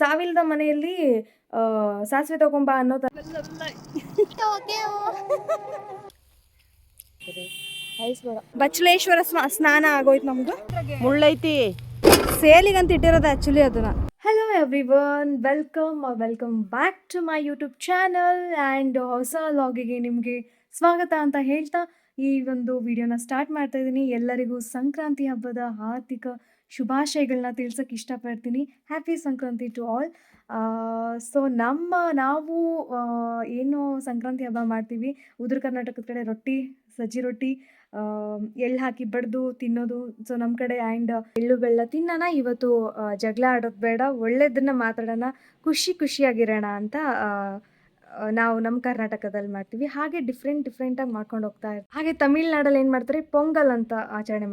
ಸಾವಿಲ್ಲದ ಮನೆಯಲ್ಲಿ ಸಾಸಿವೆ ತಗೊಂಬ ಅನ್ನೋ ಥರ ಬಚ್ಚಲೇಶ್ವರ ಸ್ನಾನ ಆಗೋಯ್ತು ನಮ್ದು. ಮುಳ್ಳೈತಿ ಸೇಲಿಗಂತ ಇಟ್ಟಿರೋದು ಆ್ಯಕ್ಚುಲಿ ಅದನ್ನ. Hello everyone, welcome back to my YouTube channel and ಹೊಸ ವ್ಲಾಗಿಗೆ ನಿಮಗೆ ಸ್ವಾಗತ ಅಂತ ಹೇಳ್ತಾ ಈ ಒಂದು ವಿಡಿಯೋನ ಸ್ಟಾರ್ಟ್ ಮಾಡ್ತಾ ಇದ್ದೀನಿ. ಎಲ್ಲರಿಗೂ ಸಂಕ್ರಾಂತಿ ಹಬ್ಬದ ಹಾರ್ದಿಕ ಶುಭಾಶಯಗಳನ್ನ ತಿಳಿಸೋಕೆ ಇಷ್ಟಪಡ್ತೀನಿ. Happy Sankranti to all. So ನಾವು ಏನು ಸಂಕ್ರಾಂತಿ ಹಬ್ಬ ಮಾಡ್ತೀವಿ, ಉತ್ತರ ಕರ್ನಾಟಕದ ಕಡೆ ರೊಟ್ಟಿ, ಸಜ್ಜಿ ರೊಟ್ಟಿ, ಎಳ್ಳು ಹಾಕಿ ಬಡ್ದು ತಿನ್ನೋದು. ಸೊ ನಮ್ಮ ಕಡೆ ಆ್ಯಂಡ್ ಎಳ್ಳು ಬೆಲ್ಲ ತಿನ್ನೋಣ, ಇವತ್ತು ಜಗಳ ಆಡೋದು ಬೇಡ, ಒಳ್ಳೆಯದನ್ನು ಮಾತಾಡೋಣ, ಖುಷಿಯಾಗಿರೋಣ ಅಂತ ನಾವು ನಮ್ಮ ಕರ್ನಾಟಕದಲ್ಲಿ ಮಾಡ್ತೀವಿ. ಹಾಗೆ ಡಿಫ್ರೆಂಟಾಗಿ ಮಾಡ್ಕೊಂಡು ಹೋಗ್ತಾ ಇರ್ತೀವಿ. ಹಾಗೆ ತಮಿಳ್ನಾಡಲ್ಲಿ ಏನು ಮಾಡ್ತಾರೆ, ಪೊಂಗಲ್ ಅಂತ ಆಚರಣೆ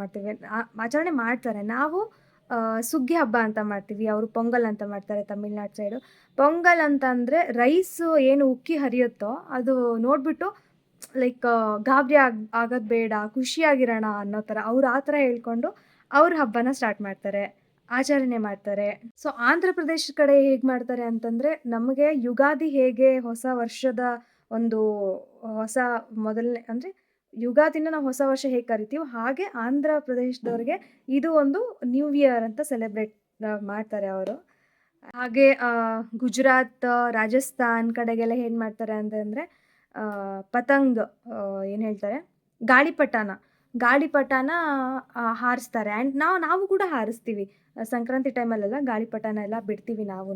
ಮಾಡ್ತಾರೆ. ನಾವು ಸುಗ್ಗಿ ಹಬ್ಬ ಅಂತ ಮಾಡ್ತೀವಿ, ಅವರು ಪೊಂಗಲ್ ಅಂತ ಮಾಡ್ತಾರೆ ತಮಿಳ್ನಾಡು ಸೈಡು. ಪೊಂಗಲ್ ಅಂತ ಅಂದರೆ ರೈಸು ಏನು ಉಕ್ಕಿ ಹರಿಯುತ್ತೋ ಅದು ನೋಡಿಬಿಟ್ಟು ಲೈಕ್ ಗಾಬರಿ ಆಗೋದು ಬೇಡ, ಖುಷಿಯಾಗಿರೋಣ ಅನ್ನೋ ಥರ ಅವ್ರು ಆ ಥರ ಹೇಳ್ಕೊಂಡು ಅವ್ರ ಹಬ್ಬನ ಸ್ಟಾರ್ಟ್ ಮಾಡ್ತಾರೆ, ಆಚರಣೆ ಮಾಡ್ತಾರೆ. ಸೊ ಆಂಧ್ರ ಪ್ರದೇಶ ಕಡೆ ಹೇಗೆ ಮಾಡ್ತಾರೆ ಅಂತಂದರೆ, ನಮಗೆ ಯುಗಾದಿ ಹೇಗೆ ಹೊಸ ವರ್ಷದ ಒಂದು ಮೊದಲನೇ ಅಂದರೆ ಯುಗಾದಿನ ನಾವು ಹೊಸ ವರ್ಷ ಹೇಗೆ ಕರಿತೀವೋ, ಹಾಗೆ ಆಂಧ್ರ ಪ್ರದೇಶದವ್ರಿಗೆ ಇದು ಒಂದು ನ್ಯೂ ಇಯರ್ ಅಂತ ಸೆಲೆಬ್ರೇಟ್ ಮಾಡ್ತಾರೆ ಅವರು. ಹಾಗೆ ಗುಜರಾತ್, ರಾಜಸ್ಥಾನ್ ಕಡೆಗೆಲ್ಲ ಏನು ಮಾಡ್ತಾರೆ ಅಂತಂದರೆ ಪತಂಗ್ ಏನು ಹೇಳ್ತಾರೆ, ಗಾಳಿಪಟಾನ ಹಾರಿಸ್ತಾರೆ. ಆ್ಯಂಡ್ ನಾವು ಕೂಡ ಹಾರಿಸ್ತೀವಿ ಸಂಕ್ರಾಂತಿ ಟೈಮಲ್ಲೆಲ್ಲ, ಗಾಳಿಪಟಾನ ಎಲ್ಲ ಬಿಡ್ತೀವಿ ನಾವು.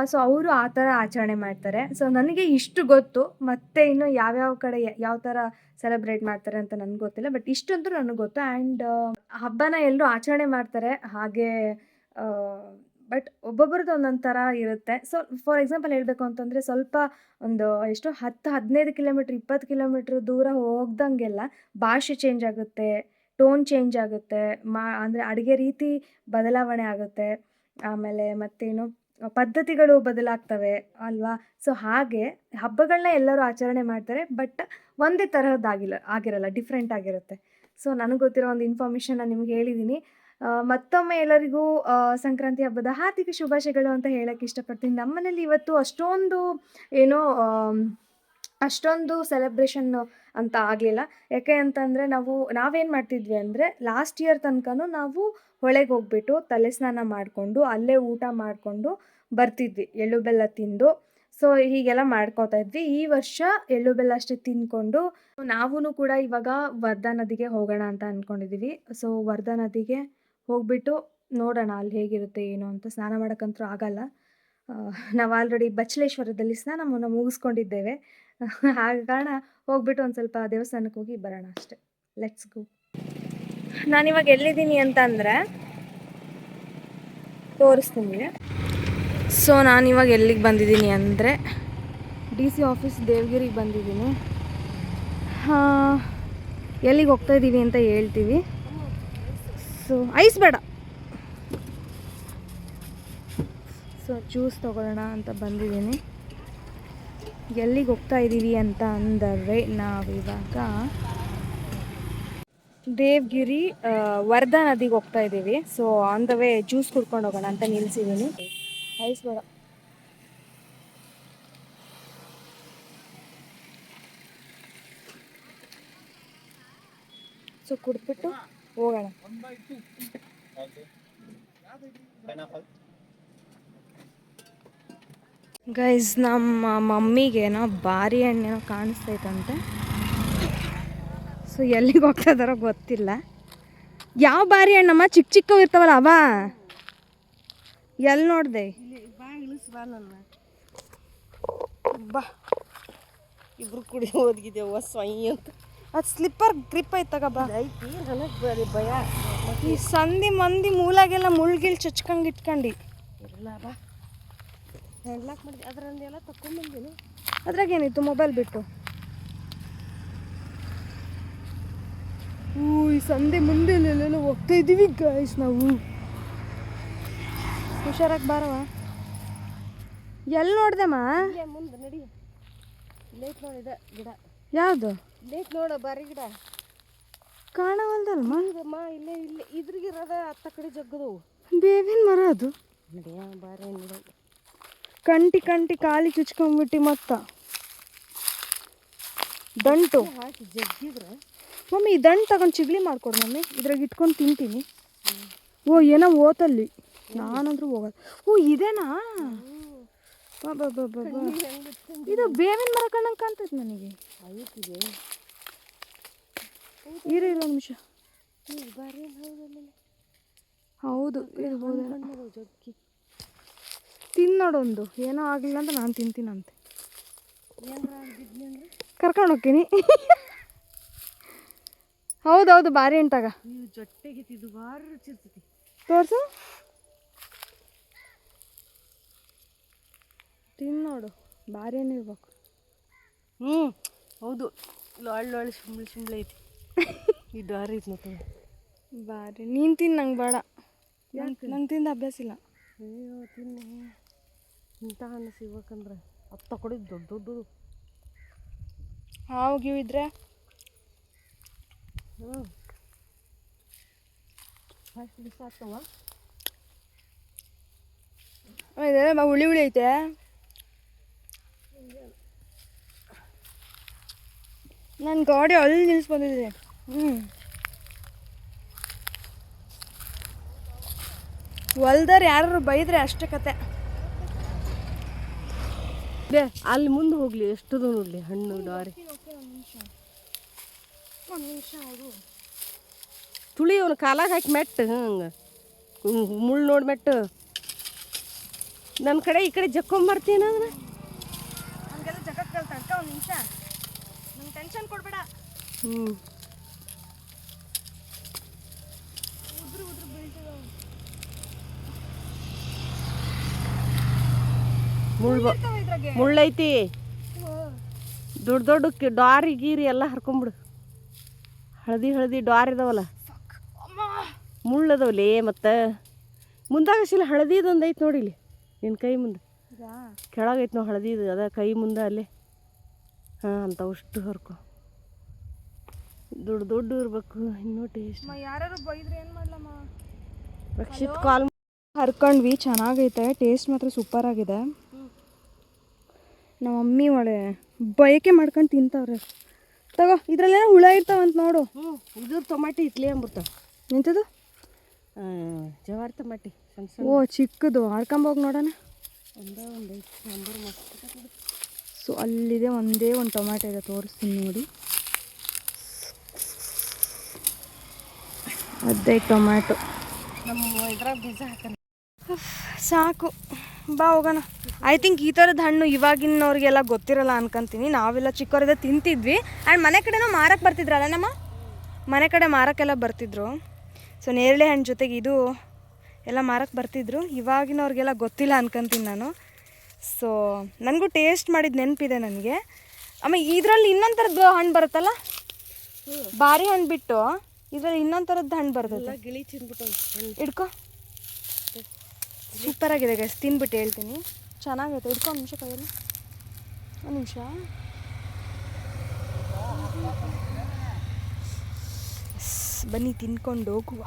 ಸೊ ಅವರು ಆ ಥರ ಆಚರಣೆ ಮಾಡ್ತಾರೆ. ಸೊ ನನಗೆ ಇಷ್ಟು ಗೊತ್ತು, ಮತ್ತು ಇನ್ನು ಯಾವ್ಯಾವ ಕಡೆ ಯಾವ ಥರ ಸೆಲೆಬ್ರೇಟ್ ಮಾಡ್ತಾರೆ ಅಂತ ನನಗೆ ಗೊತ್ತಿಲ್ಲ, ಬಟ್ ಇಷ್ಟಂತೂ ನನಗೆ ಗೊತ್ತು. ಆ್ಯಂಡ್ ಹಬ್ಬನ ಎಲ್ಲರೂ ಆಚರಣೆ ಮಾಡ್ತಾರೆ. ಹಾಗೆ ಬಟ್ ಒಬ್ಬೊಬ್ರದ್ದು ಒಂದೊಂದು ಥರ ಇರುತ್ತೆ. ಸೊ ಫಾರ್ ಎಕ್ಸಾಂಪಲ್ ಹೇಳಬೇಕು ಅಂತಂದರೆ, ಸ್ವಲ್ಪ ಒಂದು 10-15 ಕಿಲೋಮೀಟ್ರ್ 20 ಕಿಲೋಮೀಟ್ರ್ ದೂರ ಹೋಗ್ದಂಗೆಲ್ಲ ಭಾಷೆ ಚೇಂಜ್ ಆಗುತ್ತೆ, ಟೋನ್ ಚೇಂಜ್ ಆಗುತ್ತೆ, ಅಂದರೆ ಅಡುಗೆ ರೀತಿ ಬದಲಾವಣೆ ಆಗುತ್ತೆ, ಆಮೇಲೆ ಮತ್ತೇನು ಪದ್ಧತಿಗಳು ಬದಲಾಗ್ತವೆ ಅಲ್ವಾ. ಸೊ ಹಾಗೆ ಹಬ್ಬಗಳನ್ನ ಎಲ್ಲರೂ ಆಚರಣೆ ಮಾಡ್ತಾರೆ, ಬಟ್ ಒಂದೇ ಆಗಿರಲ್ಲ, ಡಿಫ್ರೆಂಟ್ ಆಗಿರುತ್ತೆ. ಸೊ ನನಗೆ ಗೊತ್ತಿರೋ ಒಂದು ಇನ್ಫಾರ್ಮೇಷನ್ನ ನಿಮ್ಗೆ ಹೇಳಿದ್ದೀನಿ. ಮತ್ತೊಮ್ಮೆ ಎಲ್ಲರಿಗೂ ಸಂಕ್ರಾಂತಿ ಹಬ್ಬದ ಹಾರ್ದಿಕ ಶುಭಾಶಯಗಳು ಅಂತ ಹೇಳೋಕ್ಕೆ ಇಷ್ಟಪಡ್ತೀನಿ. ನಮ್ಮನೇಲಿ ಇವತ್ತು ಅಷ್ಟೊಂದು ಸೆಲೆಬ್ರೇಷನ್ ಅಂತ ಆಗಲಿಲ್ಲ. ಯಾಕೆ ಅಂತಂದರೆ ನಾವೇನು ಮಾಡ್ತಿದ್ವಿ ಅಂದರೆ, ಲಾಸ್ಟ್ ಇಯರ್ ತನಕನೂ ನಾವು ಹೊಳೆಗೆ ಹೋಗ್ಬಿಟ್ಟು ತಲೆ ಸ್ನಾನ ಮಾಡಿಕೊಂಡು ಅಲ್ಲೇ ಊಟ ಮಾಡಿಕೊಂಡು ಬರ್ತಿದ್ವಿ, ಎಳ್ಳು ಬೆಲ್ಲ ತಿಂದು. ಸೊ ಹೀಗೆಲ್ಲ ಮಾಡ್ಕೋತಾ ಇದ್ವಿ. ಈ ವರ್ಷ ಎಳ್ಳು ಬೆಲ್ಲ ಅಷ್ಟೇ ತಿಂದ್ಕೊಂಡು ನಾವೂ ಕೂಡ ಇವಾಗ ವರ್ಧಾ ನದಿಗೆ ಹೋಗೋಣ ಅಂತ ಅಂದ್ಕೊಂಡಿದ್ದೀವಿ. ಸೊ ವರ್ಧಾ ನದಿಗೆ ಹೋಗ್ಬಿಟ್ಟು ನೋಡೋಣ ಅಲ್ಲಿ ಹೇಗಿರುತ್ತೆ ಏನು ಅಂತ. ಸ್ನಾನ ಮಾಡೋಕ್ಕಂತೂ ಆಗಲ್ಲ, ನಾವು ಆಲ್ರೆಡಿ ಬಚ್ಚಲೇಶ್ವರದಲ್ಲಿ ಸ್ನಾನವನ್ನು ಮುಗಿಸ್ಕೊಂಡಿದ್ದೇವೆ. ಆದ ಕಾರಣ ಹೋಗ್ಬಿಟ್ಟು ಒಂದು ಸ್ವಲ್ಪ ದೇವಸ್ಥಾನಕ್ಕೆ ಹೋಗಿ ಬರೋಣ ಅಷ್ಟೆ. Let's go. ನಾನಿವಾಗ ಎಲ್ಲಿದ್ದೀನಿ ಅಂತ ಅಂದರೆ ತೋರಿಸ್ತೀನಿ. ಸೊ ನಾನಿವಾಗ ಎಲ್ಲಿಗೆ ಬಂದಿದ್ದೀನಿ ಅಂದರೆ DC ಆಫೀಸ್ ದೇವಗಿರಿಗೆ ಬಂದಿದ್ದೀನಿ. ಎಲ್ಲಿಗೆ ಹೋಗ್ತಾಯಿದ್ದೀವಿ ಅಂತ ಹೇಳ್ತೀವಿ. ಸೊ ಐಸ್ ಬೇಡ, ಸೊ ಜ್ಯೂಸ್ ತೊಗೊಳ್ಳೋಣ ಅಂತ ಬಂದಿದ್ದೀನಿ. ಎಲ್ಲಿಗೆ ಹೋಗ್ತಾ ಇದ್ದೀವಿ ಅಂತ ಅಂದರೆ, ನಾವಿವಾಗ ದೇವಗಿರಿ ವರ್ಧಾ ನದಿಗೆ ಹೋಗ್ತಾ ಇದ್ದೀವಿ. So on the way juice ಕುಡ್ಕೊಂಡು ಹೋಗೋಣ ಅಂತ ನಿಲ್ಸಿದ್ದೀನಿ. ಐಸ್ ಬೇಡ. ಸೊ ಕುಡಿದ್ಬಿಟ್ಟು ಹೋಗೋಣ. ಗೈಸ್, ನಮ್ಮ ಮಮ್ಮಿಗೇನೋ ಬಾರಿ ಹಣ್ಣೇನೋ ಕಾಣಿಸ್ತೈತಂತೆ. ಸೊ ಎಲ್ಲಿಗೆ ಹೋಗ್ತಾ ಇದ್ದಾರೋ ಗೊತ್ತಿಲ್ಲ. ಯಾವ ಬಾರಿ ಹಣ್ಣಮ್ಮ? ಚಿಕ್ಕವು ಇರ್ತಾವಲ್ಲ ಅವ? ಎಲ್ಲಿ ನೋಡಿದೆ? ಬಾ, ಇಬ್ರು ಕುಡಿ ಓದ್ಗಿದ್ದೇವ ಸ್ವಯಂ ಅಂತ. ಅದು ಸ್ಲಿಪ್ಪರ್ ಗ್ರಿಪ್ ಐತಾಗ ಬಾ. ಐತಿ ನನಗೆ ಭಯ. ಈ ಸಂಧಿ ಮಂದಿ ಮೂಲಾಗೆಲ್ಲ ಮುಳ್ಗಿಲ್ ಚಚ್ಕಂಗೆ ಇಟ್ಕೊಂಡು ಇರಲ್ಲ ಬಾ. ಹೆಣ್ಲಾಕ್ ಮಾಡಿದೆ ಅದರಂದೆಲ್ಲ ತಗೊಂಡ್ಬಂದಿನಿ. ಅದ್ರಾಗೇನಿತ್ತು ಮೊಬೈಲ್ ಬಿಟ್ಟು? ಈ ಸಂಧಿ ಮುಂದೆ ಎಲ್ಲೆಲ್ಲ ಹೋಗ್ತಾ ಇದ್ದೀವಿ ಗೈಸ್ ನಾವು. ಹುಷಾರಾಗಿ ಬಾರವ. ಎಲ್ಲಿ ನೋಡ್ದೆಮ್ಮ? ಮುಂದೆ ನಡಿ. ಲೇಟ್ ನೋಡಿದ ಗಿಡ. ಯಾವುದು? ಲೇಟ್ ನೋಡ ಬಾರಿ ಗಿಡ ಕಾಣವಲ್ದಲ್ಮ? ಇಲ್ಲೇ ಇದ್ರಿಗಿರದ ಅತ್ತ ಕಡೆ ಜಗ್ಗದವು. ಬೇವಿನ ಮರ ಅದು. ನಡೆಯ ಬಾರೆ ನೋಡ ಕಂಟಿ ಕಂಟಿ ಕಾಲಿ ಚುಚ್ಕೊಂಡ್ಬಿಟ್ಟು ಮತ್ತ ದಂಟು ಹಾಕಿ ಜಗ್ಗಿದ್ರೆ ಮಮ್ಮಿ ಈ ದಂಟು ತಗೊಂಡು ಚಿಗ್ಲಿ ಮಾಡ್ಕೊಡು ಮಮ್ಮಿ ಇದ್ರಾಗ ಇಟ್ಕೊಂಡು ತಿಂತೀನಿ. ಓ ಏನೋ ಓತಲ್ಲಿ ನಾನಂದ್ರೂ ಹೋಗಲ್ಲ. ಓ ಇದೇನಾ? ಇದು ಬೇವಿನ ಮರ ಕಣ್ಣಂಗೆ ಕಾಣ್ತೈತೆ ನನಗೆ. ಇರು ಒಂದು ನಿಮಿಷ. ಹೌದು ಇರ್ಬೋದು. ಜಗ್ಗಿ ತಿನ್ನೋಡೊಂದು ಏನೋ ಆಗಲಿಲ್ಲ ಅಂತ ನಾನು ತಿಂತೀನಂತೆ. ಕರ್ಕೊಂಡು ಹೋಗ್ತೀನಿ. ಹೌದೌದು ಭಾರಿ ಉಂಟಾಗ ನೀವು ಜೊಟ್ಟೆಗೆ ತಿದ್ದು ಭಾರಿ ರುಚಿ ಇರ್ತೈತಿ. ತೋರ್ಸು ತಿನ್ನೋಡು ಭಾರಿ ಏನಿರ್ಬೇಕು. ಹೌದು ಒಳ್ಳೆ ಶಿಂಬ್ಳಿ ಶಿಂಬ್ಳಿ ಐತಿ. ಈ ದಾರಿ ಐತಿ ಮತ್ತೆ ಭಾರಿ. ನೀನು ತಿನ್ನು, ನಂಗೆ ಬೇಡ. ನಂಗೆ ತಿಂದು ಅಭ್ಯಾಸ ಇಲ್ಲ. ಅಯ್ಯೋ ತಿನ್ನಿ ಇಂಥ ಹಣ್ಣು ಸಿಗ್ಬೇಕಂದ್ರೆ ಅತ್ತ ಕೊಡಿದ್ದು ದೊಡ್ಡ ದೊಡ್ಡದು ಹಾವು ಗೀವು ಇದ್ರೆ ಫಸ್ಟ್ ದಿವಸ ಆಗ್ತವ. ಇದೆಲ್ಲ ಹುಳಿ ಹುಳಿ ಐತೆ. ನನ್ನ ಗಾಡಿ ಅಲ್ಲಿ ನಿಲ್ಸಿ ಬಂದಿದೆ. ಹೊಲ್ದಾರ ಯಾರು ಬೈದ್ರೆ ಅಷ್ಟೇ ಕತೆ. ಬೇ ಅಲ್ಲಿ ಮುಂದೆ ಹೋಗ್ಲಿ ಎಷ್ಟು ನೋಡ್ಲಿ ಹಣ್ಣು ದಾರಿ ತುಳಿ ಅವನು ಕಾಲಾಗ ಹಾಕಿ ಮೆಟ್ಟು ಹಂಗೆ ಮುಳ್ಳು ನೋಡಿ ಮೆಟ್ಟು ನನ್ನ ಕಡೆ ಈ ಕಡೆ ಜಕ್ಕೊಂಬರ್ತೀನಿ ಅಂದ್ರೆ ನಮಗೆಲ್ಲ ಜಗತ್ ಕಲ್ತಡ್ಕ ಒಂದು ನಿಮಿಷ. ನಂಗೆ ಟೆನ್ಷನ್ ಕೊಡಬೇಡ. ಮುಳ್ಳೈತಿ ದೊಡ್ಡ ದೊಡ್ಡ ಡಾರಿ ಗೀರಿ ಎಲ್ಲ ಹರ್ಕೊಂಬಿಡು. ಹಳದಿ ಹಳದಿ ಡಾರ್ ಇದಾವಲ್ಲ ಮುಳ್ಳದವಲ್ಲಿ ಮತ್ತು ಮುಂದಾಗಸಿಲ್ಲ ಹಳದಿದೊಂದು ಐತೆ ನೋಡಿ ಇಲ್ಲಿ ನಿನ್ನ ಕೈ ಮುಂದೆ ಕೆಳಗೈತೆ ನಾವು ಹಳದಿದು ಅದ ಕೈ ಮುಂದೆ ಅಲ್ಲೇ. ಹಾಂ ಅಂತ ಅಷ್ಟು ಹರ್ಕೊ ದೊಡ್ಡ ದೊಡ್ಡ ಇರ್ಬೇಕು. ಇನ್ನೂ ಟೇಸ್ಟ್. ಯಾರು ಬೈದ್ರೆ ಏನು ಮಾಡ್ಲಮ್ಮ? ರಕ್ಷಿತ್ ಕಾಲ್ ಹರ್ಕೊಂಡ್ವಿ, ಚೆನ್ನಾಗೈತೆ. ಟೇಸ್ಟ್ ಮಾತ್ರ ಸೂಪರ್ ಆಗಿದೆ. ನಮ್ಮ ಮಮ್ಮಿ ಒಳ್ಳೆ ಬಯಕೆ ಮಾಡ್ಕೊಂಡು ತಿಂತವ್ರೆ. ತಗೋ ಇದ್ರಲ್ಲೇನೋ ಹುಳ ಇರ್ತಾವಂತ ನೋಡು. ಇದು ಟೊಮಾಟಿ ಇಟ್ಲಿ ಅಂಬಿಡ್ತ ಎಂಥದ್ದು? ಜವಾರಿ ಟೊಮಾಟಿ ಸಣ್ಣ ಸಣ್ಣ. ಓ ಚಿಕ್ಕದು ಆಡ್ಕೊಂಬೋಗಿ ನೋಡೋಣ. ಒಂದೇ ಒಂದು ಐತೆ ಸಾಂಬಾರು ಮಸ್ತ್. ಸೊ ಅಲ್ಲಿದೆ ಒಂದೇ ಒಂದು ಟೊಮ್ಯಾಟೊ ಇದೆ, ತೋರಿಸ್ತೀನಿ ನೋಡಿ. ಅದೇ ಟೊಮ್ಯಾಟೊ ನಮ್ಮ ಇದ್ರಾಗ ಬೀಜ ಹಾಕೋಣ. ಸಾಕು ಬಾ ಹೋಗೋಣ. ಐ ಥಿಂಕ್ ಈ ಥರದ ಹಣ್ಣು ಇವಾಗಿನವ್ರಿಗೆಲ್ಲ ಗೊತ್ತಿರಲ್ಲ ಅನ್ಕೊಂತೀನಿ. ನಾವೆಲ್ಲ ಚಿಕ್ಕವರಿದ್ದ ತಿಂತಿದ್ವಿ. ಆ್ಯಂಡ್ ಮನೆ ಕಡೆನೂ ಮಾರಕ್ಕೆ ಬರ್ತಿದ್ರಲ್ಲ, ನಮ್ಮ ಮನೆ ಕಡೆ ಮಾರಕ್ಕೆಲ್ಲ ಬರ್ತಿದ್ರು. ಸೊ ನೇರಳೆ ಹಣ್ಣು ಜೊತೆಗೆ ಇದು ಎಲ್ಲ ಮಾರಕ್ಕೆ ಬರ್ತಿದ್ರು. ಇವಾಗಿನವ್ರಿಗೆಲ್ಲ ಗೊತ್ತಿಲ್ಲ ಅನ್ಕೊಂತೀನಿ ನಾನು. ಸೊ ನನಗೂ ಟೇಸ್ಟ್ ಮಾಡಿದ ನೆನಪಿದೆ ನನಗೆ. ಆಮೇಲೆ ಇದರಲ್ಲಿ ಇನ್ನೊಂದು ಥರದ್ದು ಹಣ್ಣು ಬರುತ್ತಲ್ಲ, ಬಾರಿ ಹಣ್ಣು ಬಿಟ್ಟು ಇದರಲ್ಲಿ ಇನ್ನೊಂದು ಥರದ್ದು ಹಣ್ಣು ಬರ್ತದೆ. ಗಿಳಿ ತಿಂದ್ಬಿಟ್ಟು ಹಿಡ್ಕೊ. ಸೂಪರಾಗಿದೆ ಗೈಸ್, ತಿನ್ಬಿಟ್ಟು ಹೇಳ್ತೀನಿ. ಚೆನ್ನಾಗೈತೆ. ಹಿಡ್ಕೊ ಒಂದು ನಿಮಿಷ ಕೈಯಲ್ಲಿ, ಒಂದು ನಿಮಿಷ. ಬನ್ನಿ ತಿನ್ಕೊಂಡು ಹೋಗುವ.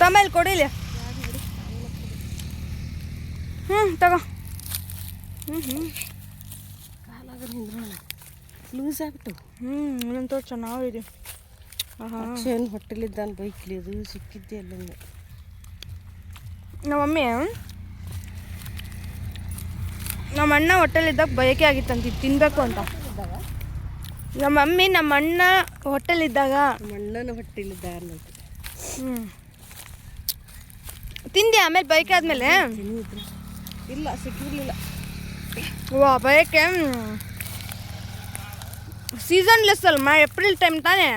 ತಮೇಲೆ ಕೊಡಿಲ್ಲ. ತಗೋ. ಕಾಲಾಗ ನಿಂದ್ರೋಣ ಲೂಸ್ ಆಗ್ಬಿಟ್ಟು. ಇನ್ನೊಂದು ತೋಟ ಚೆನ್ನಾಗಿದೆ. ಏನು ಹೊಟ್ಟೆಲಿದ್ದಾನೆ ಬೈಕ್ಲಿ ಅದು ಸಿಕ್ಕಿದ್ದೆ ಅಲ್ಲಿಂದ. ನಮ್ಮ ಮಮ್ಮಿ ನಮ್ಮ ಅಣ್ಣ ಹೊಟ್ಟೆಲಿದ್ದಾಗ ಬಯಕೆ ಆಗಿತ್ತಂತ ತಿನ್ನಬೇಕು ಅಂತ. ನಮ್ಮ ಮಮ್ಮಿ ನಮ್ಮ ಅಣ್ಣ ಹೊಟ್ಟೆಲಿದ್ದಾಗ, ನಮ್ಮ ಅಣ್ಣನ ಹೊಟ್ಟೆಲಿದ್ದಾಗ ತಿಂದೆ. ಆಮೇಲೆ ಬಯಕೆ ಆದಮೇಲೆ ಇಲ್ಲ ಸಿಕ್ಕಿರಲಿಲ್ಲ. ವಾ ಬಯಕೆ ಸೀಸನ್ಲೆಸ್ ಅಲ್ಲ, ಏಪ್ರಿಲ್ ಟೈಮ್ ತಾನೇ.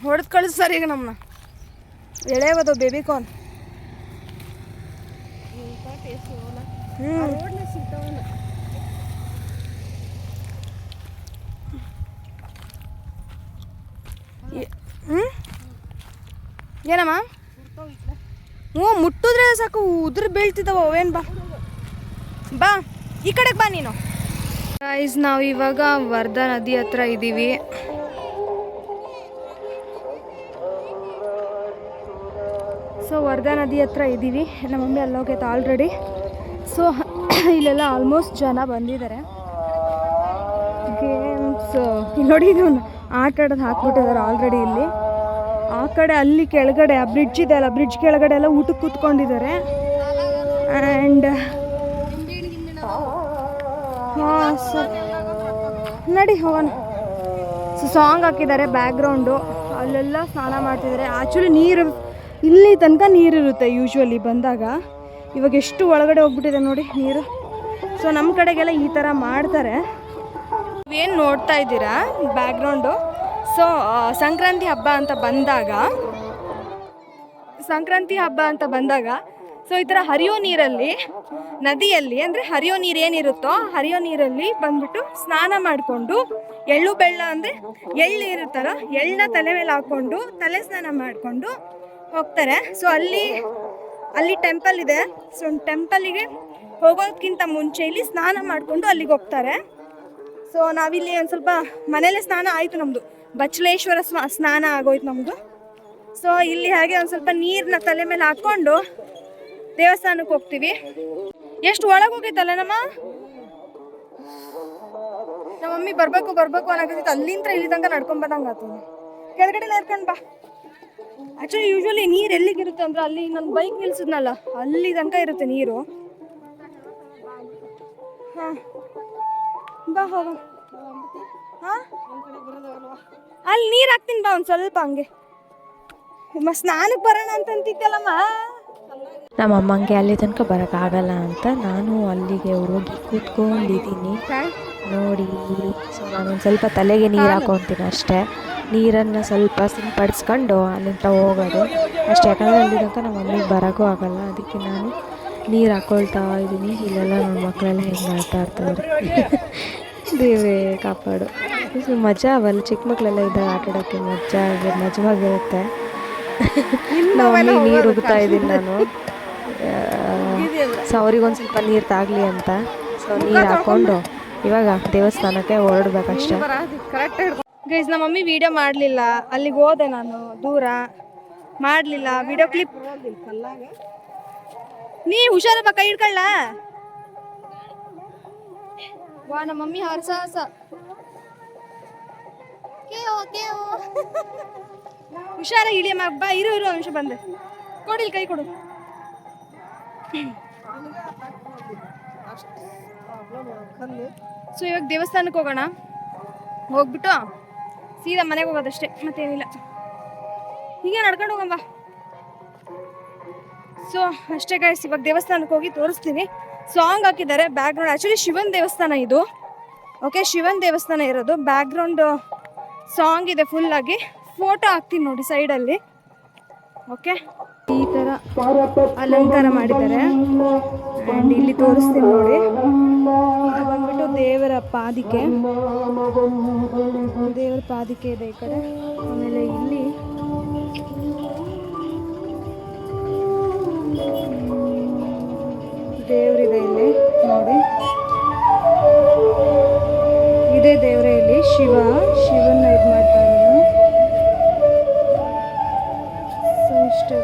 ಹೊಡೆದು ಕಳಿಸ್ ಸರ್ ಈಗ ನಮ್ಮನ್ನ. ಎಳೆವದು ಬೇಬಿ ಕಾರ್ನ್. ಏನಮ್ಮ? ಹ್ಞೂ, ಮುಟ್ಟಿದ್ರೆ ಸಾಕು ಉದುರು ಬೀಳ್ತಿದ್ದಾವ ಅವೇನು. ಬಾ ಬಾ ಈ ಕಡೆಗೆ ಬಾ ನೀನು. ಗೈಸ್, ನಾವು ಇವಾಗ ವರ್ಧಾ ನದಿ ಹತ್ರ ಇದ್ದೀವಿ. ಸೊ ವರ್ಧಾ ನದಿ ಹತ್ರ ಇದ್ದೀವಿ. ನಮ್ಮ ಮಮ್ಮಿ ಅಲ್ಲೋಗೈತೆ ಆಲ್ರೆಡಿ. ಸೊ ಇಲ್ಲೆಲ್ಲ ಆಲ್ಮೋಸ್ಟ್ ಜನ ಬಂದಿದ್ದಾರೆ. ಗೇಮ್ಸ್ ಇಲ್ಲಿ ನೋಡಿ, ಇದು ಆಟ ಆಡೋದು ಹಾಕ್ಬಿಟ್ಟಿದ್ದಾರೆ ಆಲ್ರೆಡಿ ಇಲ್ಲಿ. ಆ ಕಡೆ ಅಲ್ಲಿ ಕೆಳಗಡೆ ಆ ಬ್ರಿಡ್ಜ್ ಇದೆ ಅಲ್ಲ, ಬ್ರಿಡ್ಜ್ ಕೆಳಗಡೆ ಎಲ್ಲ ಊಟಕ್ಕೆ ಕೂತ್ಕೊಂಡಿದ್ದಾರೆ. ಆ್ಯಂಡ್ ಹಾಂ, ಸೊ ನಡಿ ಹೋಗೋಣ. ಸೊ ಸಾಂಗ್ ಹಾಕಿದ್ದಾರೆ ಬ್ಯಾಕ್ಗ್ರೌಂಡು. ಅಲ್ಲೆಲ್ಲ ಸ್ನಾನ ಮಾಡ್ತಿದ್ದಾರೆ. ಆ್ಯಕ್ಚುಲಿ ನೀರು ಇಲ್ಲಿ ತನಕ ನೀರಿರುತ್ತೆ ಯೂಶ್ವಲಿ ಬಂದಾಗ. ಇವಾಗ ಎಷ್ಟು ಒಳಗಡೆ ಹೋಗ್ಬಿಟ್ಟಿದೆ ನೋಡಿ ನೀರು. ಸೊ ನಮ್ಮ ಕಡೆಗೆಲ್ಲ ಈ ಥರ ಮಾಡ್ತಾರೆ. ಏನು ನೋಡ್ತಾ ಇದ್ದೀರಾ ಬ್ಯಾಕ್ಗ್ರೌಂಡು? ಸೊ ಸಂಕ್ರಾಂತಿ ಹಬ್ಬ ಅಂತ ಬಂದಾಗ ಸೊ ಈ ಥರ ಹರಿಯೋ ನೀರಲ್ಲಿ, ನದಿಯಲ್ಲಿ ಅಂದರೆ ಹರಿಯೋ ನೀರು ಏನಿರುತ್ತೋ ಹರಿಯೋ ನೀರಲ್ಲಿ ಬಂದ್ಬಿಟ್ಟು ಸ್ನಾನ ಮಾಡಿಕೊಂಡು, ಎಳ್ಳು ಬೆಲ್ಲ ಅಂದರೆ ಎಳ್ಳು ಇರುತ್ತಲ್ಲ, ಎಳ್ಳನ್ನ ತಲೆ ಮೇಲೆ ಹಾಕ್ಕೊಂಡು ತಲೆ ಸ್ನಾನ ಮಾಡಿಕೊಂಡು ಹೋಗ್ತಾರೆ. ಸೊ ಅಲ್ಲಿ ಟೆಂಪಲ್ ಇದೆ. ಸೊ ಟೆಂಪಲ್ಲಿಗೆ ಹೋಗೋದಕ್ಕಿಂತ ಮುಂಚೆ ಇಲ್ಲಿ ಸ್ನಾನ ಮಾಡಿಕೊಂಡು ಅಲ್ಲಿಗೆ ಹೋಗ್ತಾರೆ. ಸೊ ನಾವಿಲ್ಲಿ ಒಂದು ಸ್ವಲ್ಪ ಮನೇಲೆ ಸ್ನಾನ ಆಯಿತು ನಮ್ಮದು, ಬಚ್ಚಲೇಶ್ವರ ಸ್ನಾನ ಆಗೋಯ್ತು ನಮ್ಮದು. ಸೊ ಇಲ್ಲಿ ಹಾಗೆ ಒಂದು ಸ್ವಲ್ಪ ನೀರನ್ನ ತಲೆ ಮೇಲೆ ಹಾಕ್ಕೊಂಡು ದೇವಸ್ಥಾನಕ್ಕೆ ಹೋಗ್ತೀವಿ. ಎಷ್ಟು ಒಳಗೆ ಹೋಗೈತಲ್ಲ ನಮ್ಮ ಮಮ್ಮಿ ಬರಬೇಕು ಅನ್ನೋಕೈತಿ. ಅಲ್ಲಿಂದ ಇಲ್ಲಿ ತನಕ ನಡ್ಕೊಂಬಂದಂಗೆ ಆಗ್ತದೆ. ಕೆಳಗಡೆ ನಡ್ಕೊಂಡು ಬಾ. ಆ್ಯಕ್ಚುಲಿ ಯೂಶ್ವಲಿ ನೀರು ಎಲ್ಲಿಗಿರುತ್ತೆ ಅಂದ್ರೆ ಅಲ್ಲಿ ನನ್ನ ಬೈಕ್ ನಿಲ್ಸಿದ್ನಲ್ಲ ಅಲ್ಲಿ ತನಕ ಇರುತ್ತೆ ನೀರು. ಹಾಂ ಬಾ ಹೋಗೋಣ. ಹಾಂ, ಅಲ್ಲಿ ನೀರು ಹಾಕ್ತೀನಿ ಬಾ ಒಂದು ಸ್ವಲ್ಪ ಹಂಗೆ. ಸ್ನಾನಕ್ಕೆ ಬರೋಣ ಅಂತಂತಿದ್ದಲ್ಲಮ್ಮ. ನಮ್ಮ ಅಮ್ಮಂಗೆ ಅಲ್ಲಿ ತನಕ ಬರೋಕ್ಕಾಗಲ್ಲ ಅಂತ ನಾನು ಅಲ್ಲಿಗೆ ಹೋಗಿ ಕೂತ್ಕೊಂಡಿದ್ದೀನಿ ನೋಡಿ. ಸೊ ನಾನೊಂದು ಸ್ವಲ್ಪ ತಲೆಗೆ ನೀರು ಹಾಕೊತೀನಿ ಅಷ್ಟೇ. ನೀರನ್ನು ಸ್ವಲ್ಪ ಸಿಂಪಡಿಸ್ಕೊಂಡು ಅಲ್ಲಿಂದ ಹೋಗೋದು ಅಷ್ಟೇ. ಯಾಕಂದರೆ ಅಲ್ಲಿ ತನಕ ನಮ್ಮ ಮಮ್ಮಿಗೆ ಬರೋಕ್ಕೂ ಆಗಲ್ಲ. ಅದಕ್ಕೆ ನಾನು ನೀರು ಹಾಕ್ಕೊಳ್ತಾ ಇದ್ದೀನಿ. ಇಲ್ಲೆಲ್ಲ ನನ್ನ ಮಕ್ಕಳೆಲ್ಲ ಹೆಂಗೆ ಆಟ ಆಡ್ತಾರೆ. ದೇವರೇ ಕಾಪಾಡು. ಮಜಾ ಅವಲ್ಲ, ಚಿಕ್ಕ ಮಕ್ಕಳೆಲ್ಲ ಇದ್ದಾಗ ಆಟ ಆಡೋಕ್ಕೆ ಮಜವಾಗಿರುತ್ತೆ. ನಾವು ನೀರು ಉಗ್ತಾ ಇದ್ದೀನಿ ನಾನು. ಸೊ ಅವ್ರಿಗೊಂದು ಸ್ವಲ್ಪ ನೀರು ತಾಗಲಿ ಅಂತ ಸೊ ನೀರು ಹಾಕ್ಕೊಂಡು ಇವಾಗ ದೇವಸ್ಥಾನಕ್ಕೆ ಹೊರಡ್ಬೇಕಷ್ಟೆ. ಗೈಸ್, ನಮ್ಮ ಮಮ್ಮಿ ವಿಡಿಯೋ ಮಾಡಲಿಲ್ಲ. ಅಲ್ಲಿಗೆ ಹೋದೆ ನಾನು, ದೂರ ಮಾಡಲಿಲ್ಲ ವಿಡಿಯೋ ಕ್ಲಿಪ್. ನೀ ಹುಷಾರಪ್ಪ, ಕೈ ಹಿಡ್ಕೊಳ್ಳ. ವಾ, ನಮ್ಮ ಮಮ್ಮಿ ಹರ್ಸಾಸ. ಹುಷಾರ ಇಳಿಯಮ್ಮ. ಬಾ, ಇರು ಅಂಶ ಬಂದೆ. ಕೊಡಿಲ್ ಕೈ ಕೊಡು. ಸೊ ಇವಾಗ ದೇವಸ್ಥಾನಕ್ಕೆ ಹೋಗೋಣ. ಹೋಗ್ಬಿಟ್ಟು ಸೀದಾ ಮನೆಗೆ ಹೋಗೋದಷ್ಟೇ, ಮತ್ತೇನಿಲ್ಲ. ಹೀಗೆ ನಡ್ಕೊಂಡು ಹೋಗಂಬ. ಸೊ ಅಷ್ಟೇ ಗೈಸ್, ಇವಾಗ ದೇವಸ್ಥಾನಕ್ಕೆ ಹೋಗಿ ತೋರಿಸ್ತೀನಿ. ಸಾಂಗ್ ಹಾಕಿದ್ದಾರೆ ಬ್ಯಾಕ್ಗ್ರೌಂಡ್. ಆ್ಯಕ್ಚುಲಿ ಶಿವನ್ ದೇವಸ್ಥಾನ ಇದು. ಓಕೆ, ಶಿವನ್ ದೇವಸ್ಥಾನ ಇರೋದು. ಬ್ಯಾಕ್ಗ್ರೌಂಡ್ ಸಾಂಗ್ ಇದೆ ಫುಲ್ಲಾಗಿ. ಫೋಟೋ ಹಾಕ್ತೀನಿ ನೋಡಿ ಸೈಡಲ್ಲಿ. ಓಕೆ, ಈ ಥರ ಅಲಂಕಾರ ಮಾಡಿದ್ದಾರೆ. ಆ್ಯಂಡ್ ಇಲ್ಲಿ ತೋರಿಸ್ತೀನಿ ನೋಡಿ. ಇದು ಬಂದ್ಬಿಟ್ಟು ದೇವರ ಪಾದಿಕೆ ಇದೆ ಈ ಕಡೆ. ಆಮೇಲೆ ಇಲ್ಲಿ ದೇವರಿದೆ ಇಲ್ಲಿ ನೋಡಿ. ಇದೇ ದೇವರೇ ಇಲ್ಲಿ ಶಿವನ್ನ ಇದು ಮಾಡ್ತಾ ಇರೋದು. ಸೊ ಇಷ್ಟೇ.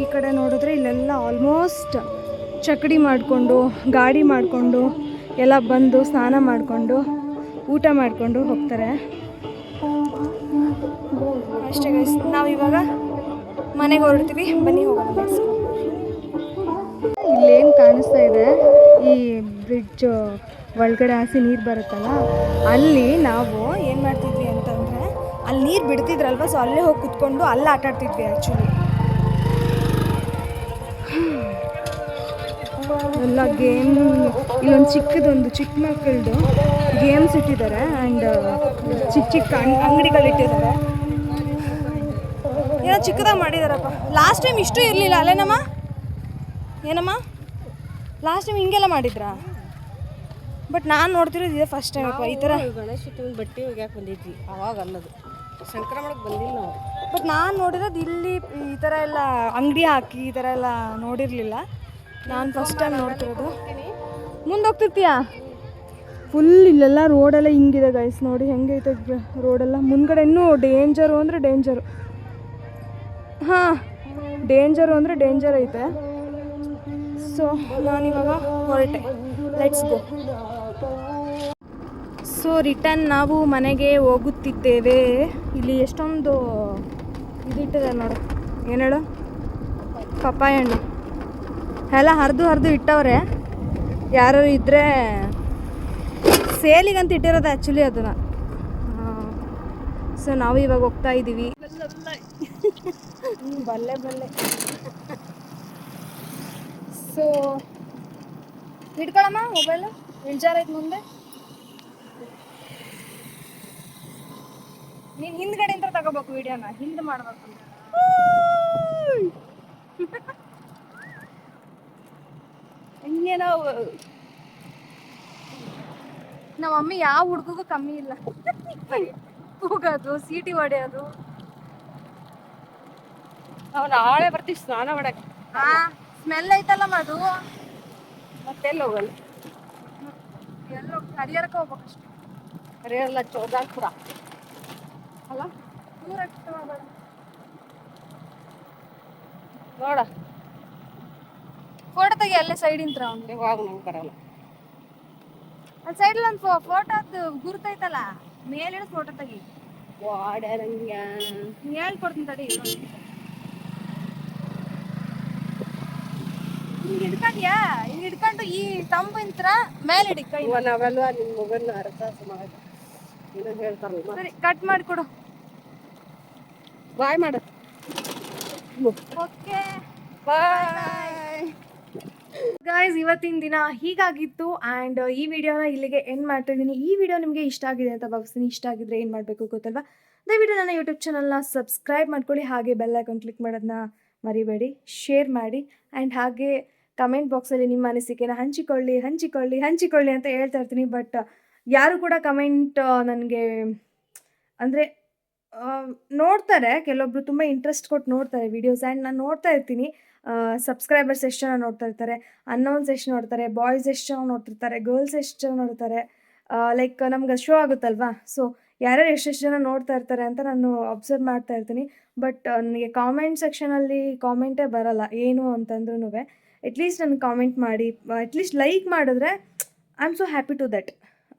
ಈ ಕಡೆ ನೋಡಿದ್ರೆ ಇಲ್ಲೆಲ್ಲ ಆಲ್ಮೋಸ್ಟ್ ಚಕಡಿ ಮಾಡಿಕೊಂಡು, ಗಾಡಿ ಮಾಡಿಕೊಂಡು ಎಲ್ಲ ಬಂದು ಸ್ನಾನ ಮಾಡಿಕೊಂಡು ಊಟ ಮಾಡಿಕೊಂಡು ಹೋಗ್ತಾರೆ ಅಷ್ಟೇ ಗೈಸ್. ನಾವು ಇವಾಗ ಮನೆಗೆ ಹೊರಡ್ತೀವಿ. ಬನ್ನಿ ಹೋಗೋಣ. ಇಲ್ಲೇನು ಕಾಣಿಸ್ತಾ ಇದೆ, ಈ ಬ್ರಿಡ್ಜ್ ಒಳಗಡೆ ಹಾಸಿ ನೀರು ಬರುತ್ತಲ್ಲ, ಅಲ್ಲಿ ನಾವು ಏನು ಮಾಡ್ತಿದ್ವಿ ಅಂತಂದರೆ ಅಲ್ಲಿ ನೀರು ಬಿಡ್ತಿದ್ರಲ್ವ, ಸೊ ಅಲ್ಲೇ ಹೋಗಿ ಕುತ್ಕೊಂಡು ಅಲ್ಲೇ ಆಟ ಆಡ್ತಿದ್ವಿ ಆ್ಯಕ್ಚುಲಿ. ಎಲ್ಲ ಗೇಮ್, ಇಲ್ಲೊಂದು ಚಿಕ್ಕ ಮಕ್ಕಳದು ಗೇಮ್ಸ್ ಇಟ್ಟಿದ್ದಾರೆ. ಆ್ಯಂಡ್ ಚಿಕ್ಕ ಅಂಗಡಿಗಳಿಟ್ಟಿದ್ದಾರೆ. ಏನೋ ಚಿಕ್ಕದಾಗಿ ಮಾಡಿದಾರಪ್ಪ. ಲಾಸ್ಟ್ ಟೈಮ್ ಇಷ್ಟು ಇರಲಿಲ್ಲ ಅಲ್ಲೇನಮ್ಮ? ಏನಮ್ಮ ಲಾಸ್ಟ್ ಟೈಮ್ ಹಿಂಗೆಲ್ಲ ಮಾಡಿದ್ರಾ? ಬಟ್ ನಾನು ನೋಡ್ತಿರೋದು ಇದೆ ಫಸ್ಟ್ ಟೈಮ್ ಅಪ್ಪ ಈ ಥರ. ಗಣೇಶ ಬಟ್ಟೆ ಒಗ್ಯಾಕೆ ಬಂದಿದ್ವಿ ಅವಾಗ ಅನ್ನೋದು. ಶಂಕರಮಠಕ್ಕೆ ಬಂದಿಲ್ಲ ನಾವು. ಬಟ್ ನಾನು ನೋಡಿರೋದು ಇಲ್ಲಿ ಈ ಥರ ಎಲ್ಲ ಅಂಗಡಿ ಹಾಕಿ ಈ ಥರ ಎಲ್ಲ ನೋಡಿರಲಿಲ್ಲ. ನಾನು ಫಸ್ಟ್ ಟೈಮ್ ನೋಡ್ತಿರೋದು. ಮುಂದೆ ಹೋಗ್ತಿರ್ತೀಯಾ? ಫುಲ್ ಇಲ್ಲೆಲ್ಲ ರೋಡೆಲ್ಲ ಹಿಂಗಿದೆ ಗೈಸ್, ನೋಡಿ ಹೆಂಗೈತೆ ರೋಡೆಲ್ಲ. ಮುಂದ್ಗಡೆ ಇನ್ನೂ ಡೇಂಜರು ಅಂದರೆ ಡೇಂಜರು. ಹಾಂ, ಡೇಂಜರು ಅಂದರೆ ಡೇಂಜರ್ ಐತೆ. ಸೊ ನಾನಿವಾಗ ಹೊರಟೆ, ಲೆಟ್ಸ್ ಗೋ. ಸೊ ರಿಟರ್ನ್ ನಾವು ಮನೆಗೆ ಹೋಗುತ್ತಿದ್ದೇವೆ. ಇಲ್ಲಿ ಎಷ್ಟೊಂದು ಇದಿಟ್ಟಿದೆ ನೋಡು, ಏನು ಹೇಳು, ಪಪ್ಪಾಯ ಹಣ್ಣು ಎಲ್ಲ ಹರಿದು ಇಟ್ಟವ್ರೆ. ಯಾರು ಇದ್ದರೆ ಸೇಲಿಗಂತ ಇಟ್ಟಿರೋದು ಆ್ಯಕ್ಚುಲಿ ಅದನ್ನು. ಸೊ ನಾವು ಇವಾಗ ಹೋಗ್ತಾ ಇದ್ದೀವಿ. ಬಲ್ಲೆ ಸೊ ಹಿಡ್ಕೊಳಮ್ಮ ಮೊಬೈಲು, ಇಳ್ಜಾರೈತೆ ಮುಂದೆ. ನೀನು ಹಿಂದ್ಗಡೆಯಿಂದ ತಗೋಬೇಕು ವಿಡಿಯೋನ, ಹಿಂದೆ ಮಾಡ್ಬೇಕು. ಹಿಂಗೆ ನಮ್ಮ ಮಮ್ಮಿ ಯಾವ ಹುಡುಗಗೂ ಕಮ್ಮಿ ಇಲ್ಲ. ಹೋಗೋದು, ಸೀಟಿ ಹೊಡೆಯೋದು. ನಾವು ನಾಳೆ ಬರ್ತೀವಿ ಸ್ನಾನ ಮಾಡಕ್ಕೆ. ಸ್ಮೆಲ್ ಐತಲ್ಲಮ್ಮ ಅದು. ಮತ್ತೆಲ್ಲಿ ಹೋಗಲ್ಲ, ಎಲ್ಲೋ ಹರಿಹರಕ್ಕೆ ಹೋಗ್ಬೇಕಷ್ಟೆ. ಹರಿಯಲ್ಲ, ಚೌದಾಲ್ಪುರ ಅಲ್ಲ, ದೂರ ನೋಡ. ಫೋಟೋ ತೆಗಿ ಅಲ್ಲೇ ಸೈಡಿಂತ್ರ. ಅವ್ನಿಗೆ ಇವಾಗ ನಂಗೆ ಬರಲ್ಲ. ಅಲ್ಲಿ ಸೈಡಲ್ಲಿ ಒಂದು ಫೋಟೋದು ಗುರ್ತೈತಲ್ಲ, ಮೇಲೆ ಫೋಟೋ ತೆಗಿ. ವಾಡರಂಗ್ಯ ಹೇಳ್ಕೊಡ್ತೀನಿ ತಡಿ. ಹಿಂಗೆ ಹಿಡ್ಕೊಂಡ್ಯಾ, ಹಿಂಗೆ ಹಿಡ್ಕೊಂಡು ಈ ತಂಬಿಂತ್ರ ಮೇಲೆ ಹಿಡಿ ಕೈ. ನಾವೆಲ್ಲ ನಿಮ್ಮ ಮೊಬೈಲ್ನ ಅರ್ಥ ಮಾಡಿ ಇದನ್ನು ಹೇಳ್ತಾರಲ್ಲ. ಸರಿ, ಕಟ್ ಮಾಡಿಕೊಡು. ಬಾಯ್ ಮಾಡು. Okay, bye guys. ಇವತ್ತಿನ ದಿನ ಹೀಗಾಗಿತ್ತು ಆ್ಯಂಡ್ ಈ ವಿಡಿಯೋನ ಇಲ್ಲಿಗೆ ಎಂಡ್ ಮಾಡ್ತಾ ಇದ್ದೀನಿ. ಈ ವಿಡಿಯೋ ನಿಮಗೆ ಇಷ್ಟ ಆಗಿದೆ ಅಂತ ಭಾವಿಸ್ತೀನಿ. ಇಷ್ಟ ಆಗಿದ್ರೆ ಏನು ಮಾಡಬೇಕು ಗೊತ್ತಲ್ವಾ? ದಯವಿಟ್ಟು ನನ್ನ ಯೂಟ್ಯೂಬ್ ಚಾನಲ್ನ ಸಬ್ಸ್ಕ್ರೈಬ್ ಮಾಡ್ಕೊಳ್ಳಿ, ಹಾಗೆ ಬೆಲ್ ಐಕಾನ್ ಕ್ಲಿಕ್ ಮಾಡೋದನ್ನ ಮರಿಬೇಡಿ. ಶೇರ್ ಮಾಡಿ ಆ್ಯಂಡ್ ಹಾಗೆ ಕಮೆಂಟ್ ಬಾಕ್ಸಲ್ಲಿ ನಿಮ್ಮ ಅನಿಸಿಕೆನ ಹಂಚಿಕೊಳ್ಳಿ ಅಂತ ಹೇಳ್ತಾ ಇರ್ತೀನಿ. ಬಟ್ ಯಾರು ಕೂಡ ಕಮೆಂಟ್ ನನಗೆ ಅಂದರೆ ನೋಡ್ತಾರೆ, ಕೆಲವೊಬ್ರು ತುಂಬ ಇಂಟ್ರೆಸ್ಟ್ ಕೊಟ್ಟು ನೋಡ್ತಾರೆ ವೀಡಿಯೋಸ್. ಆ್ಯಂಡ್ ನಾನು ನೋಡ್ತಾ ಇರ್ತೀನಿ. ಸಬ್ಸ್ಕ್ರೈಬರ್ಸ್ ಎಷ್ಟು ಜನ ನೋಡ್ತಾ ಇರ್ತಾರೆ, ಅನ್ನೌನ್ಸ್ ಎಷ್ಟು ನೋಡ್ತಾರೆ, ಬಾಯ್ಸ್ ಎಷ್ಟು ಜನ ನೋಡ್ತಿರ್ತಾರೆ, ಗರ್ಲ್ಸ್ ಎಷ್ಟು ಜನ ನೋಡ್ತಾರೆ, ಲೈಕ್ ನಮ್ಗೆ ಶೋ ಆಗುತ್ತಲ್ವಾ. ಸೊ ಯಾರ್ಯಾರು ಎಷ್ಟೆಷ್ಟು ಜನ ನೋಡ್ತಾ ಇರ್ತಾರೆ ಅಂತ ನಾನು ಅಬ್ಸರ್ವ್ ಮಾಡ್ತಾ ಇರ್ತೀನಿ. ಬಟ್ ನನಗೆ ಕಾಮೆಂಟ್ ಸೆಕ್ಷನಲ್ಲಿ ಕಾಮೆಂಟೇ ಬರೋಲ್ಲ ಏನು ಅಂತಂದ್ರೂ. ಅಟ್ಲೀಸ್ಟ್ ನನಗೆ ಕಾಮೆಂಟ್ ಮಾಡಿ, ಅಟ್ಲೀಸ್ಟ್ ಲೈಕ್ ಮಾಡಿದ್ರೆ I am so happy to that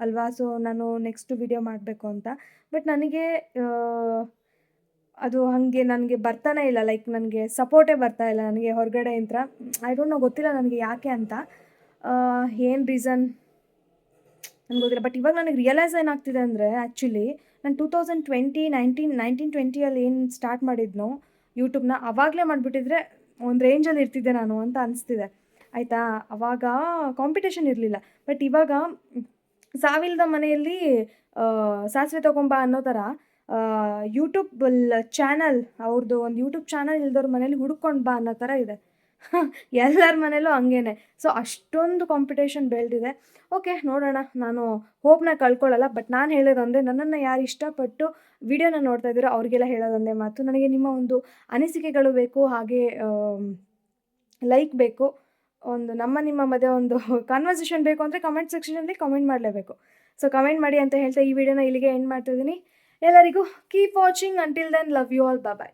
ಅಲ್ವಾ. ಸೊ ನಾನು ನೆಕ್ಸ್ಟ್ ವಿಡಿಯೋ ಮಾಡಬೇಕು ಅಂತ. ಬಟ್ ನನಗೆ ಅದು ಹಾಗೆ ನನಗೆ ಬರ್ತಾನೆ ಇಲ್ಲ, ಲೈಕ್ ನನಗೆ ಸಪೋರ್ಟೇ ಬರ್ತಾ ಇಲ್ಲ ನನಗೆ ಹೊರಗಡೆಯಿಂದ. ಐ ಡೋಂಟ್ ನೋ, ಗೊತ್ತಿಲ್ಲ ನನಗೆ ಯಾಕೆ ಅಂತ, ಏನು ರೀಸನ್ ನನಗೆ ಗೊತ್ತಿಲ್ಲ. ಬಟ್ ಇವಾಗ ನನಗೆ ರಿಯಲೈಸ್ ಏನಾಗ್ತಿದೆ ಅಂದರೆ, ಆ್ಯಕ್ಚುಲಿ ನಾನು 2020 ಏನು ಸ್ಟಾರ್ಟ್ ಮಾಡಿದ್ನೋ ಯೂಟ್ಯೂಬ್ನ, ಆವಾಗಲೇ ಮಾಡಿಬಿಟ್ಟಿದ್ರೆ ಒಂದು ರೇಂಜಲ್ಲಿ ಇರ್ತಿದ್ದೆ ನಾನು ಅಂತ ಅನಿಸ್ತಿದೆ ಆಯಿತಾ. ಆವಾಗ ಕಾಂಪಿಟೇಷನ್ ಇರಲಿಲ್ಲ. ಬಟ್ ಇವಾಗ ಸಾವಿಲ್ಲದ ಮನೆಯಲ್ಲಿ ಸಾಸಿವೆ ತಗೊಂಬ ಅನ್ನೋ ಥರ ಯೂಟ್ಯೂಬ್ ಚಾನಲ್, ಅವ್ರದ್ದು ಒಂದು ಯೂಟ್ಯೂಬ್ ಚಾನಲ್ ಇಲ್ದವ್ರ ಮನೇಲಿ ಹುಡ್ಕೊಂಡು ಬಾ ಅನ್ನೋ ಥರ ಇದೆ. ಎಲ್ಲರ ಮನೇಲೂ ಹಂಗೇನೆ. ಸೊ ಅಷ್ಟೊಂದು ಕಾಂಪಿಟೇಷನ್ ಬೆಳೆದಿದೆ. ಓಕೆ, ನೋಡೋಣ. ನಾನು ಹೋಪ್ನ ಕಳ್ಕೊಳ್ಳಲ್ಲ. ಬಟ್ ನಾನು ಹೇಳೋದೊಂದೇ, ನನ್ನನ್ನು ಯಾರು ಇಷ್ಟಪಟ್ಟು ವಿಡಿಯೋನ ನೋಡ್ತಾ ಇದ್ದೀರೋ ಅವ್ರಿಗೆಲ್ಲ ಹೇಳೋದೊಂದೇ ಮಾತು, ನನಗೆ ನಿಮ್ಮ ಒಂದು ಅನಿಸಿಕೆಗಳು ಬೇಕು, ಹಾಗೆ ಲೈಕ್ ಬೇಕು. ಒಂದು ನಿಮ್ಮ ಮಧ್ಯೆ ಒಂದು ಕಾನ್ವರ್ಸೇಷನ್ ಬೇಕು ಅಂದರೆ ಕಮೆಂಟ್ ಸೆಕ್ಷನಲ್ಲಿ ಕಮೆಂಟ್ ಮಾಡಲೇಬೇಕು. ಸೊ ಕಮೆಂಟ್ ಮಾಡಿ ಅಂತ ಹೇಳ್ತಾ ಈ ವಿಡಿಯೋನ ಇಲ್ಲಿಗೆ ಎಂಡ್ ಮಾಡ್ತಿದ್ದೀನಿ. ಎಲ್ಲರಿಗೂ keep watching. Until then, love you all, bye.